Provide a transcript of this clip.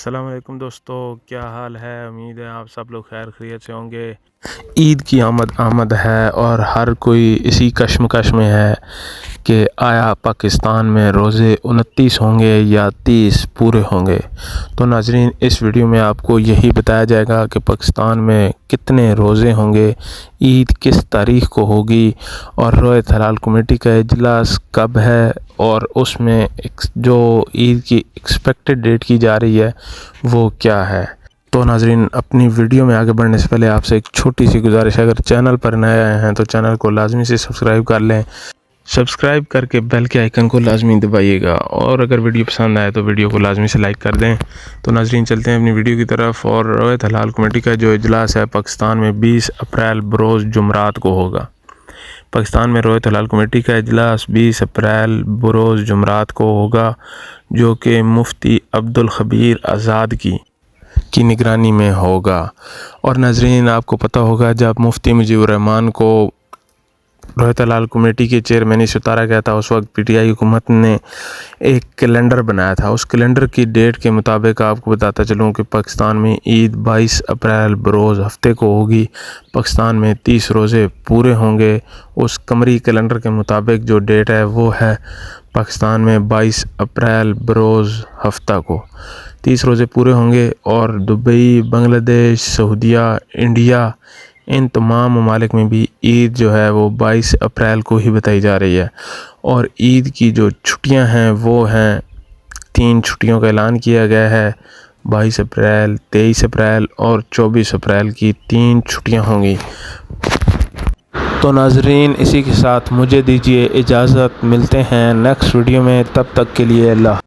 السلام علیکم دوستو، کیا حال ہے؟ امید ہے آپ سب لوگ خیر خیریت سے ہوں گے۔ عید کی آمد ہے اور ہر کوئی اسی کشمکش میں ہے کہ آیا پاکستان میں روزے 29 ہوں گے یا 30 پورے ہوں گے۔ تو ناظرین، اس ویڈیو میں آپ کو یہی بتایا جائے گا کہ پاکستان میں کتنے روزے ہوں گے، عید کس تاریخ کو ہوگی، اور روزہ حلال کمیٹی کا اجلاس کب ہے، اور اس میں جو عید کی ایکسپیکٹڈ ڈیٹ کی جا رہی ہے وہ کیا ہے۔ تو ناظرین، اپنی ویڈیو میں آگے بڑھنے سے پہلے آپ سے ایک چھوٹی سی گزارش ہے، اگر چینل پر نئے آئے ہیں تو چینل کو لازمی سے سبسکرائب کر لیں، سبسکرائب کر کے بیل کے آئیکن کو لازمی دبائیے گا، اور اگر ویڈیو پسند آئے تو ویڈیو کو لازمی سے لائک کر دیں۔ تو ناظرین، چلتے ہیں اپنی ویڈیو کی طرف۔ اور روزہ حلال کمیٹی کا جو اجلاس ہے پاکستان میں 20 اپریل بروز جمعرات کو ہوگا۔ پاکستان میں روزہ حلال کمیٹی کا اجلاس 20 اپریل بروز جمعرات کو ہوگا، جو کہ مفتی عبدالخبیر آزاد کی نگرانی میں ہوگا۔ اور ناظرین، آپ کو پتہ ہوگا جب مفتی مجیب الرحمان کو روزہ حلال کمیٹی کے چیئرمین سے اتارا گیا تھا، اس وقت پی ٹی آئی حکومت نے ایک کیلنڈر بنایا تھا۔ اس کیلنڈر کی ڈیٹ کے مطابق آپ کو بتاتا چلوں کہ پاکستان میں عید 22 اپریل بروز ہفتے کو ہوگی۔ پاکستان میں 30 روزے پورے ہوں گے۔ اس قمری کیلنڈر کے مطابق جو ڈیٹ ہے وہ ہے پاکستان میں 22 اپریل بروز ہفتہ کو 30 روزے پورے ہوں گے۔ اور دبئی، بنگلہ دیش، سعودیہ، انڈیا، ان تمام ممالک میں بھی عید جو ہے وہ 22 اپریل کو ہی بتائی جا رہی ہے۔ اور عید کی جو چھٹیاں ہیں وہ ہیں 3 چھٹیوں کا اعلان کیا گیا ہے۔ 22 اپریل، 23 اپریل اور 24 اپریل کی 3 چھٹیاں ہوں گی۔ تو ناظرین، اسی کے ساتھ مجھے دیجیے اجازت، ملتے ہیں نیکسٹ ویڈیو میں، تب تک کے لیے اللہ۔